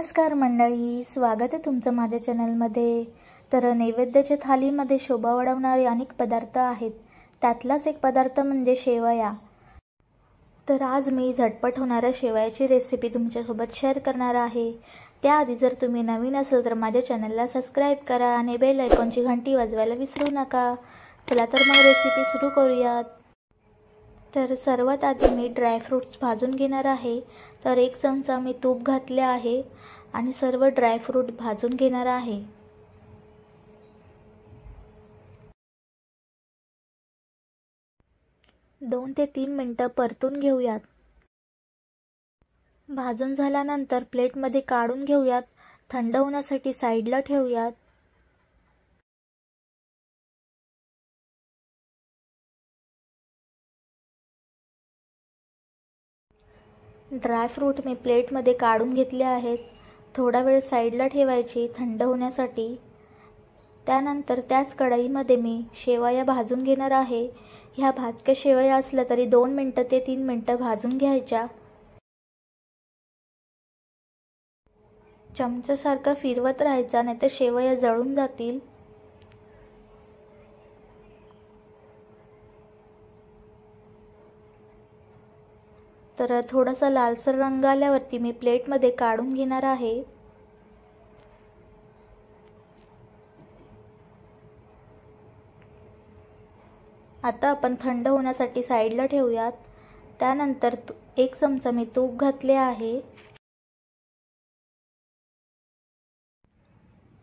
नमस्कार मंडळी, स्वागत आहे तुमचं माझ्या चॅनलमध्ये। तर नैवेद्याच्या थालीमध्ये शोभा वाढवणारे अनेक पदार्थ आहेत, त्यातलाच एक पदार्थ म्हणजे शेवया। तर आज मी झटपट होणाऱ्या शेवयाची रेसिपी तुमच्यासोबत शेअर करणार आहे। त्याआधी जर तुम्ही नवीन असाल तर माझ्या चॅनलला सबस्क्राइब करा आणि बेल आयकॉनची घंटी वाजवायला विसरू नका। चला तर मग रेसिपी सुरू करूयात। तर सर्वात आधी मी ड्रायफ्रूट्स भाजून घेणार आहे। तर 1 चमचा मी तूप घातले आहे आणि सर्व ड्रायफ्रूट भाजून घेणार आहे। दोन ते 3 मिनिटं परतून घेऊयात। भाजून झाल्यानंतर प्लेटमध्ये काढून घेऊयात, थंड होण्यासाठी साईडला ठेवूयात। ड्रायफ्रूट मी प्लेटमध्ये काढून घेतले आहेत। थोडा वेळ साईडला ठेवायची थंड होण्यासाठी। त्यानंतर त्याच कढईमध्ये मी शेवया भाजून घेणार आहे। ह्या भाजक्या शेवया असल्या तरी 2 मिनिटं ते 3 मिनिटं भाजून घ्यायच्या। चमच्यासारखं फिरवत राहायचं, नाहीतर शेवया जळून जातील। तर थोडासा लालसर रंग आल्यावरती मी प्लेटमध्ये काढून घेणार आहे। आता आपण थंड होण्यासाठी साईडला ठेवूयात। त्यानंतर 1 चमचा मी तूप घातले आहे।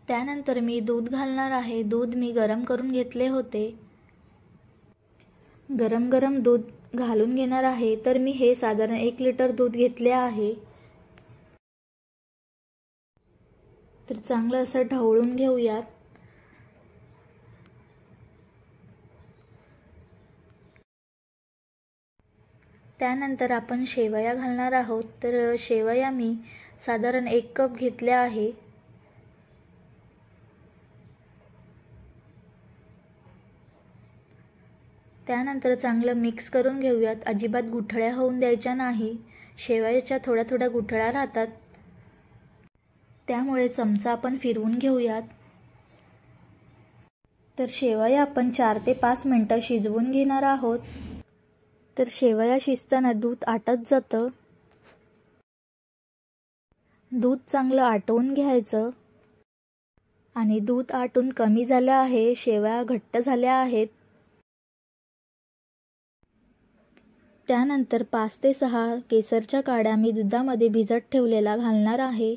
त्यानंतर मी दूध घालणार आहे। दूध मी गरम करून घेतले होते। गरम दूध घालून घेणार आहे। तर मी हे साधारण 1 लिटर दूध घेतले आहे। तर चांगलं असं ढवळून घेऊयात। त्यानंतर आपण शेवया घालणार आहोत। तर शेवया मी साधारण 1 कप घेतल्या आहे। त्यानंतर चांगलं मिक्स करून घेऊयात। अजिबात गुठळ्या होऊन द्यायच्या नाही। शेवयाच्या थोड्या गुठळ्या राहतात, त्यामुळे चमचा आपण फिरवून घेऊयात। तर शेवया आपण 4 ते 5 मिनिटं शिजवून घेणार आहोत। तर शेवया शिजताना दूध आटत जातं। दूध चांगलं आटवून घ्यायचं आणि दूध आटून कमी झालं आहे, शेवया घट्ट झाल्या आहेत। त्यानंतर 5 ते 6 केसरच्या काड्या मी दुधामध्ये भिजत ठेवलेला घालणार आहे।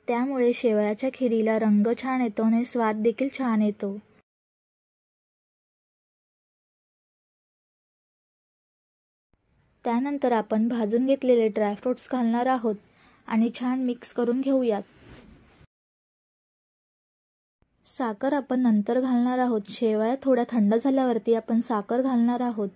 त्यामुळे शेवयाच्या खिरीला रंग छान येतो आणि स्वाद देखील छान येतो। त्यानंतर आपण भाजून घेतलेले ड्रायफ्रूट्स घालणार आहोत आणि छान मिक्स करून घेऊयात। साखर आपण नंतर घालणार आहोत। शेवया थोड्या थंड झाल्यावरती आपण साखर घालणार आहोत।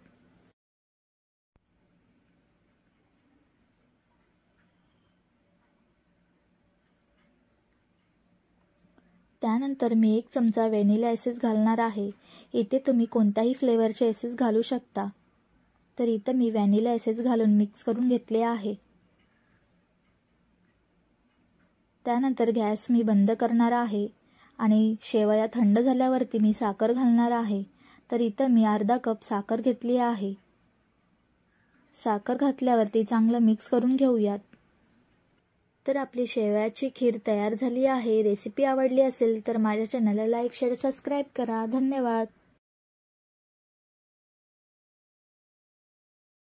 त्यानंतर मी 1 चमचा व्हॅनिला एसेन्स घालणार आहे। इथे तुम्ही कोणत्याही फ्लेवरचे एसेन्स घालू शकता। तर इथे मी व्हॅनिला एसेन्स घालून मिक्स करून घेतले आहे। त्यानंतर गॅस मी बंद करणार आहे आणि शेवया थंड झाल्यावरती मी साखर घालणार आहे। तर इथे मी अर्धा कप साखर घेतली आहे। साखर घातल्यावरती चांगलं मिक्स करून घेऊयात। तर आपली शेवयाची खीर तयार झाली आहे। रेसिपी आवडली असेल तर माझ्या चॅनलला लाईक, शेअर, सबस्क्राइब करा। धन्यवाद।